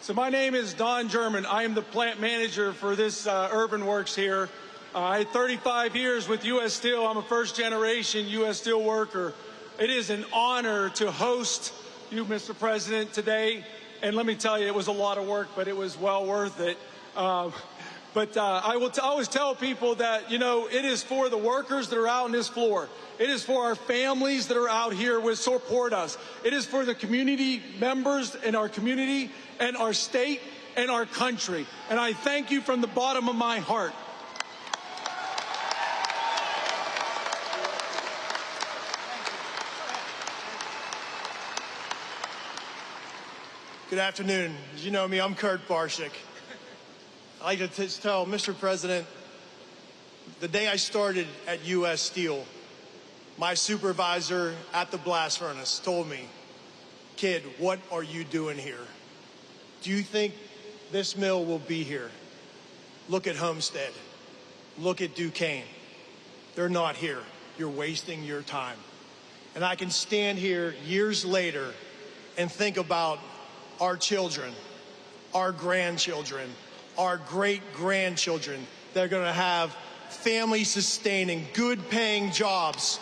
So my name is Don German. I am the plant manager for this Urban Works here. I had 35 years with U.S. Steel. I'm a first-generation U.S. Steel worker. It is an honor to host you, Mr. President, today. And let me tell you, it was a lot of work, but it was well worth it. But I will always tell people that, you know, it is for the workers that are out on this floor. It is for our families that are out here who support us. It is for the community members in our community and our state and our country. And I thank you from the bottom of my heart. Good afternoon. As you know me, I'm Kurt Barshik. I'd like to tell Mr. President, the day I started at U.S. Steel, my supervisor at the blast furnace told me, "Kid, what are you doing here? Do you think this mill will be here? Look at Homestead. Look at Duquesne. They're not here. You're wasting your time." And I can stand here years later and think about our children, our grandchildren, our great-grandchildren that are going to have family-sustaining, good-paying jobs,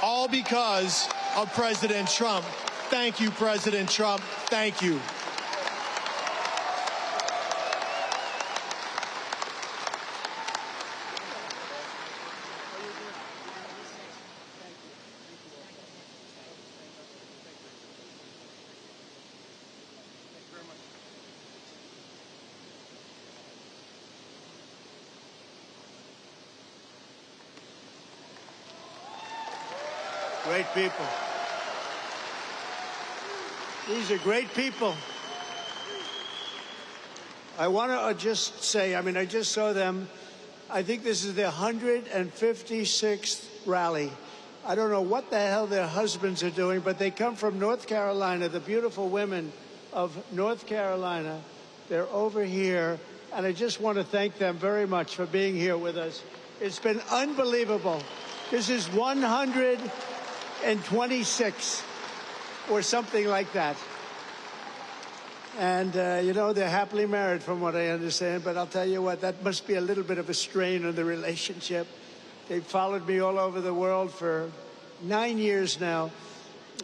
all because of President Trump. Thank you, President Trump. Thank you. Great people. These are great people. I want to just say, I mean, I just saw them. I think this is their 156th rally. I don't know what the hell their husbands are doing, but they come from North Carolina, the beautiful women of North Carolina. They're over here, and I just want to thank them very much for being here with us. It's been unbelievable. This is 126 or something like that. And, you know, they're happily married from what I understand, but I'll tell you what, that must be a little bit of a strain on the relationship. They've followed me all over the world for 9 years now.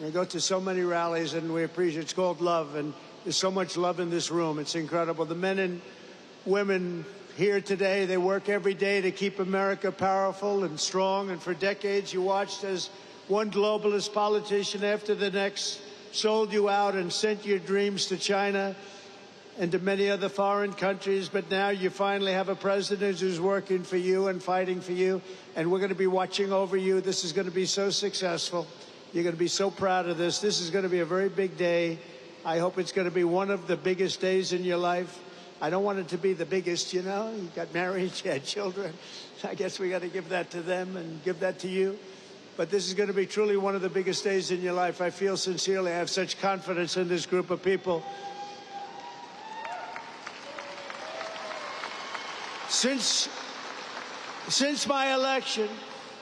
I go to so many rallies, and we appreciate it. It's called love, and there's so much love in this room. It's incredible. The men and women here today, they work every day to keep America powerful and strong, and for decades you watched as one globalist politician after the next sold you out and sent your dreams to China and to many other foreign countries. But now you finally have a president who's working for you and fighting for you, and we're going to be watching over you. This is going to be so successful. You're going to be so proud of this. This is going to be a very big day. I hope it's going to be one of the biggest days in your life. I don't want it to be the biggest, you know. You got married, you had children. I guess we got to give that to them and give that to you. But this is going to be truly one of the biggest days in your life. I feel sincerely, I have such confidence in this group of people. Since my election,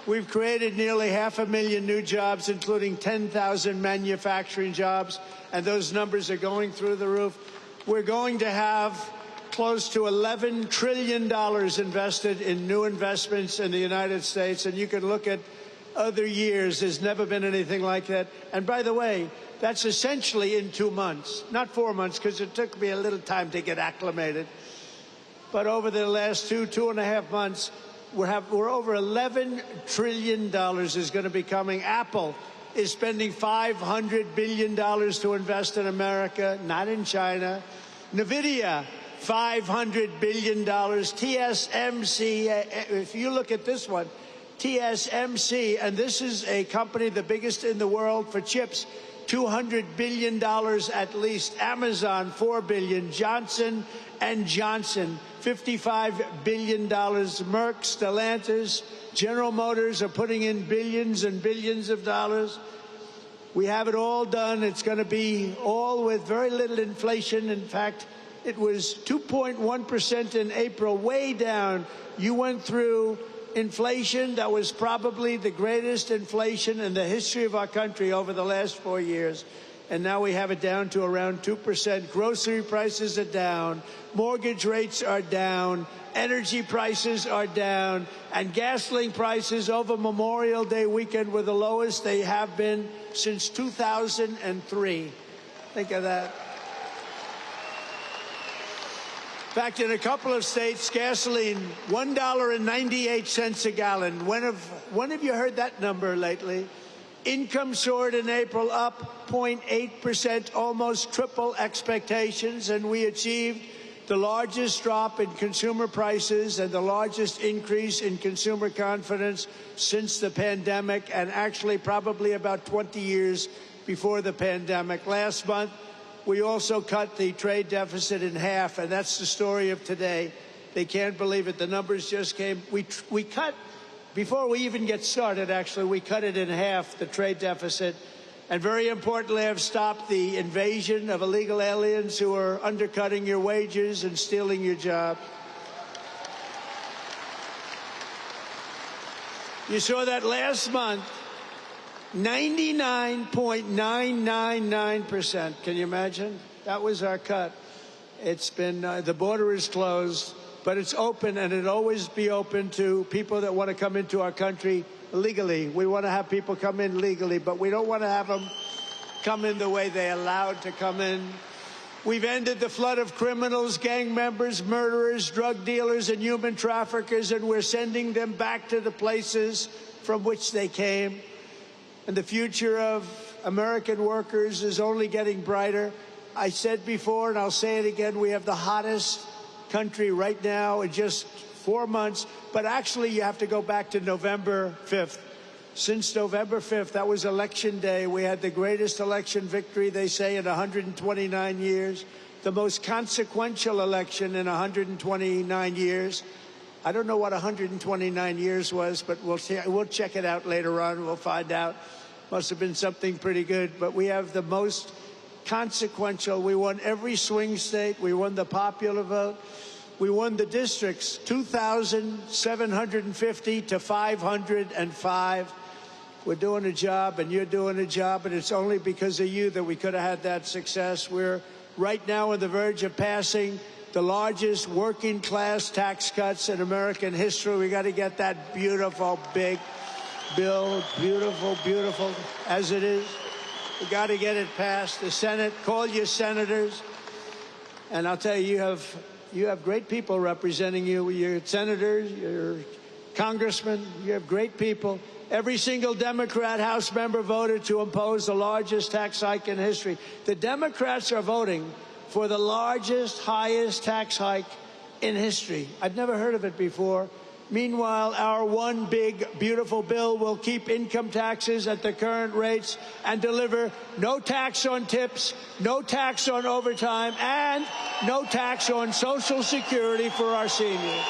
we've created nearly 500,000 new jobs, including 10,000 manufacturing jobs, and those numbers are going through the roof. We're going to have close to $11 trillion invested in new investments in the United States, and you can look at other years. There's never been anything like that. And by the way, that's essentially in 2 months, not 4 months, because it took me a little time to get acclimated. But over the last 2.5 months, we're over $11 trillion is going to be coming. Apple is spending $500 billion to invest in America, not in China. NVIDIA, $500 billion. TSMC, if you look at this one, TSMC, and this is a company the biggest in the world for chips, $200 billion at least. Amazon, $4 billion. Johnson & Johnson, $55 billion. Merck, Stellantis, General Motors are putting in billions and billions of dollars. We have it all done. It's going to be all with very little inflation. In fact, it was 2.1% in April, way down. You went through inflation that was probably the greatest inflation in the history of our country over the last 4 years. And now we have it down to around 2%. Grocery prices are down. Mortgage rates are down. Energy prices are down. And gasoline prices over Memorial Day weekend were the lowest they have been since 2003. Think of that. In fact, in a couple of states, gasoline, $1.98 a gallon. When have you heard that number lately? Income soared in April, up 0.8%, almost triple expectations, and we achieved the largest drop in consumer prices and the largest increase in consumer confidence since the pandemic, and actually probably about 20 years before the pandemic. Last month, we also cut the trade deficit in half, and that's the story of today. They can't believe it. The numbers just came. We cut, before we even get started, actually, we cut it in half, the trade deficit. And very importantly, I've stopped the invasion of illegal aliens who are undercutting your wages and stealing your job. You saw that last month, 99.999%. Can you imagine? That was our cut. It's been, the border is closed, but it's open, and it'll always be open to people that want to come into our country legally. We want to have people come in legally, but we don't want to have them come in the way they're allowed to come in. We've ended the flood of criminals, gang members, murderers, drug dealers, and human traffickers, and we're sending them back to the places from which they came. And the future of American workers is only getting brighter. I said before, and I'll say it again, we have the hottest country right now in just 4 months, but actually you have to go back to November 5th. Since November 5th, that was election day, we had the greatest election victory, they say, in 129 years, the most consequential election in 129 years. I don't know what 129 years was, but we'll check it out later on. We'll find out. Must have been something pretty good. But we have the most consequential. We won every swing state. We won the popular vote. We won the districts, 2,750 to 505. We're doing a job, and you're doing a job, and it's only because of you that we could have had that success. We're right now on the verge of passing the largest working class tax cuts in American history. We got to get that beautiful big bill, beautiful, beautiful as it is. We got to get it passed. The Senate, call your senators. And I'll tell you, you have great people representing you. Your senators, your congressmen, you have great people. Every single Democrat House member voted to impose the largest tax hike in history. The Democrats are voting for the largest, highest tax hike in history. I've never heard of it before. Meanwhile, our one big, beautiful bill will keep income taxes at the current rates and deliver no tax on tips, no tax on overtime, and no tax on Social Security for our seniors.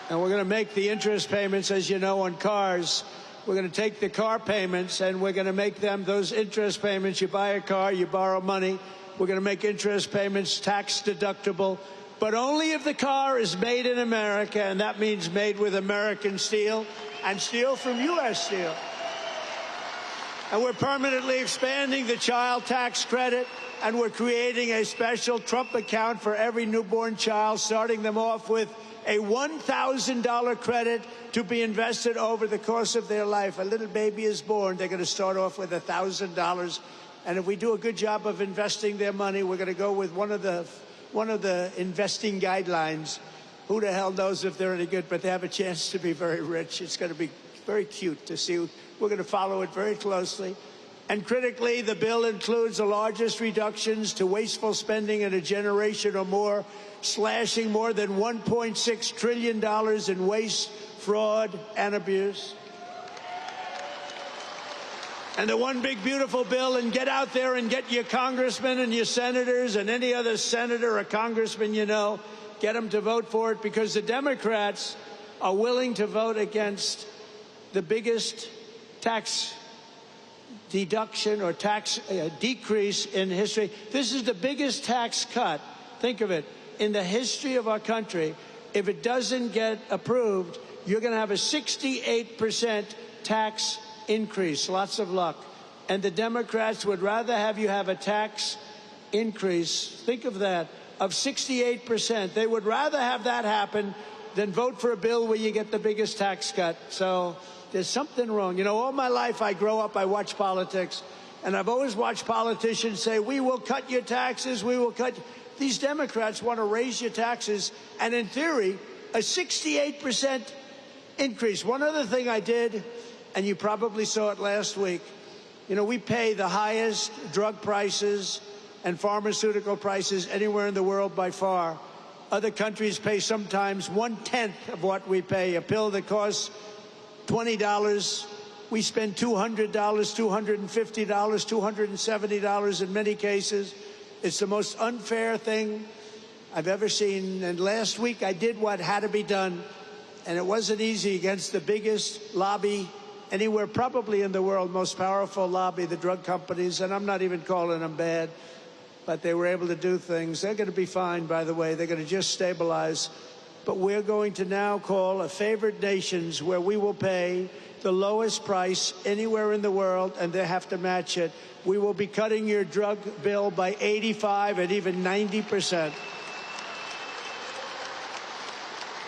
And we're going to make the interest payments, as you know, on cars. We're going to take the car payments and we're going to make them, those interest payments, you buy a car, you borrow money, we're going to make interest payments tax deductible, but only if the car is made in America, and that means made with American steel and steel from U.S. Steel. And we're permanently expanding the child tax credit, and we're creating a special Trump account for every newborn child, starting them off with a $1,000 credit to be invested over the course of their life. A little baby is born, they're going to start off with $1,000. And if we do a good job of investing their money, we're going to go with one of the investing guidelines. Who the hell knows if they're any good, but they have a chance to be very rich. It's going to be very cute to see. We're going to follow it very closely. And critically, the bill includes the largest reductions to wasteful spending in a generation or more, slashing more than $1.6 trillion in waste, fraud, and abuse. And the one big beautiful bill, and get out there and get your congressmen and your senators and any other senator or congressman you know, get them to vote for it, because the Democrats are willing to vote against the biggest tax deduction or tax decrease in history. This is the biggest tax cut, think of it, in the history of our country. If it doesn't get approved, you're going to have a 68% tax increase. Lots of luck. And the Democrats would rather have you have a tax increase, think of that, of 68%. They would rather have that happen than vote for a bill where you get the biggest tax cut. So There's something wrong. You know, all my life I grow up, I watch politics, and I've always watched politicians say, we will cut your taxes, we will cut. These Democrats want to raise your taxes, and in theory, a 68% increase. One other thing I did, and you probably saw it last week, you know, we pay the highest drug prices and pharmaceutical prices anywhere in the world by far. Other countries pay sometimes 1/10 of what we pay. A pill that costs $20, we spend $200, $250, $270 in many cases. It's the most unfair thing I've ever seen. And last week I did what had to be done, and it wasn't easy against the biggest lobby anywhere probably in the world, most powerful lobby, the drug companies, and I'm not even calling them bad, but they were able to do things. They're going to be fine, by the way. They're going to just stabilize. But we're going to now call a favored nations where we will pay the lowest price anywhere in the world, and they have to match it. We will be cutting your drug bill by 85 and even 90%.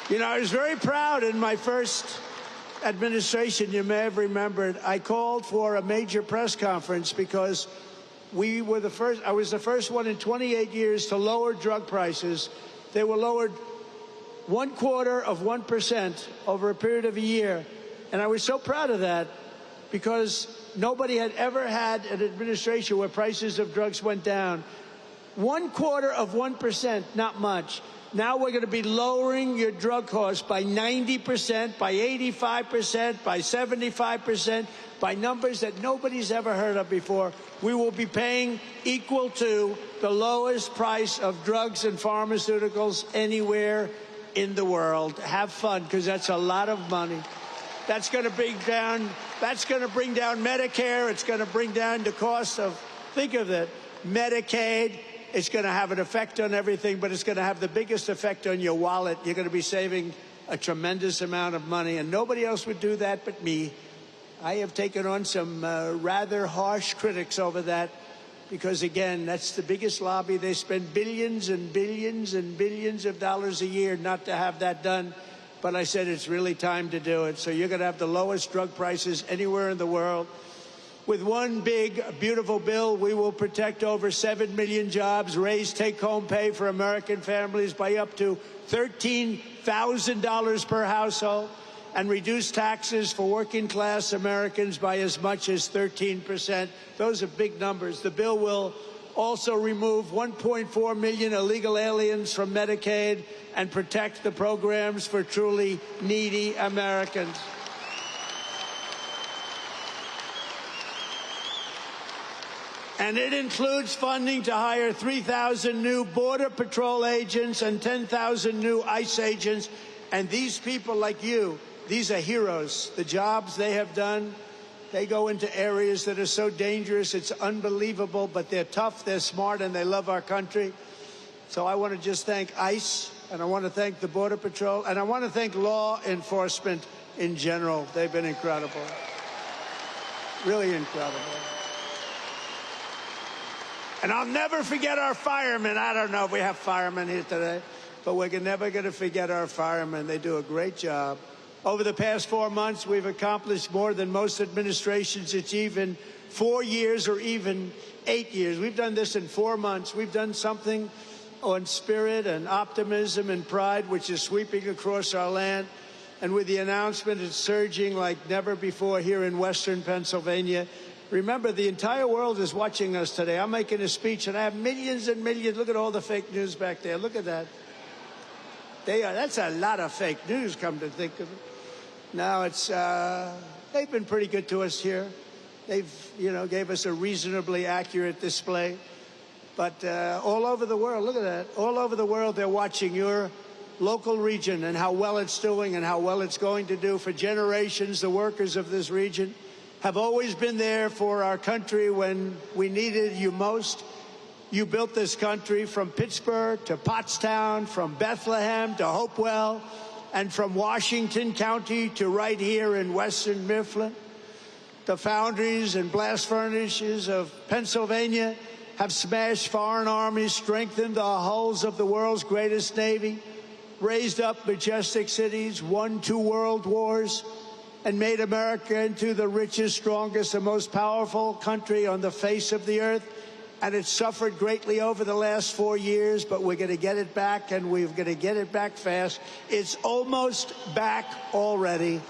You know, I was very proud in my first administration. You may have remembered, I called for a major press conference because we were the first, I was the first one in 28 years to lower drug prices. They were lowered 0.25% over a period of a year. And I was so proud of that because nobody had ever had an administration where prices of drugs went down. 0.25%, not much. Now we're going to be lowering your drug costs by 90%, by 85%, by 75%, by numbers that nobody's ever heard of before. We will be paying equal to the lowest price of drugs and pharmaceuticals anywhere in the world. Have fun, because that's a lot of money. That's going to bring down Medicare. It's going to bring down the cost of, think of it, Medicaid. It's going to have an effect on everything, but it's going to have the biggest effect on your wallet. You're going to be saving a tremendous amount of money, and nobody else would do that but me. I have taken on some rather harsh critics over that because, again, that's the biggest lobby. They spend billions and billions and billions of dollars a year not to have that done. But I said it's really time to do it. So you're going to have the lowest drug prices anywhere in the world. With one big, beautiful bill, we will protect over 7 million jobs, raise take-home pay for American families by up to $13,000 per household, and reduce taxes for working-class Americans by as much as 13%. Those are big numbers. The bill will also remove 1.4 million illegal aliens from Medicaid and protect the programs for truly needy Americans. And it includes funding to hire 3,000 new Border Patrol agents and 10,000 new ICE agents. And these people like you, these are heroes. The jobs they have done, they go into areas that are so dangerous, it's unbelievable, but they're tough, they're smart, and they love our country. So I want to just thank ICE, and I want to thank the Border Patrol, and I want to thank law enforcement in general. They've been incredible. Really incredible. And I'll never forget our firemen. I don't know if we have firemen here today, but we're never going to forget our firemen. They do a great job. Over the past 4 months, we've accomplished more than most administrations achieve in 4 years or even 8 years. We've done this in 4 months. We've done something on spirit and optimism and pride, which is sweeping across our land. And with the announcement, it's surging like never before here in Western Pennsylvania. Remember, the entire world is watching us today. I'm making a speech, and I have millions and millions. Look at all the fake news back there. Look at that. That's a lot of fake news, come to think of it. Now, they've been pretty good to us here. They've, gave us a reasonably accurate display. But all over the world, look at that. All over the world, they're watching your local region and how well it's doing and how well it's going to do. For generations, the workers of this region have always been there for our country when we needed you most. You built this country from Pittsburgh to Pottstown, from Bethlehem to Hopewell, and from Washington County to right here in Western Mifflin. The foundries and blast furnaces of Pennsylvania have smashed foreign armies, strengthened the hulls of the world's greatest navy, raised up majestic cities, won 2 world wars, and made America into the richest, strongest, and most powerful country on the face of the earth. And it suffered greatly over the last 4 years, but we're going to get it back, and we're going to get it back fast. It's almost back already.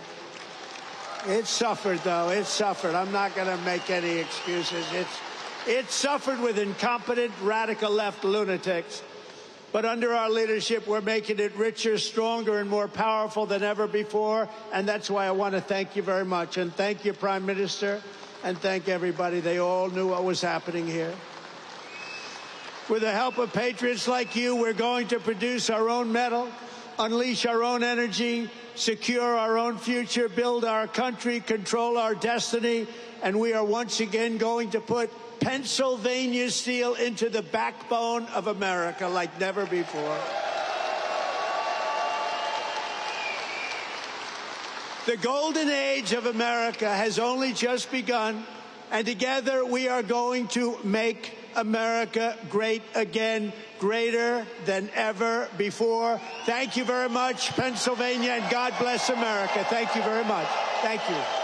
It suffered, though. It suffered. I'm not going to make any excuses. It suffered with incompetent, radical left lunatics. But under our leadership, we're making it richer, stronger, and more powerful than ever before. And that's why I want to thank you very much. And thank you, Prime Minister, and thank everybody. They all knew what was happening here. With the help of patriots like you, we're going to produce our own metal, unleash our own energy, secure our own future, build our country, control our destiny, and we are once again going to put Pennsylvania steel into the backbone of America like never before. The golden age of America has only just begun, and together we are going to make America great again, greater than ever before. Thank you very much, Pennsylvania, and God bless America. Thank you very much. Thank you.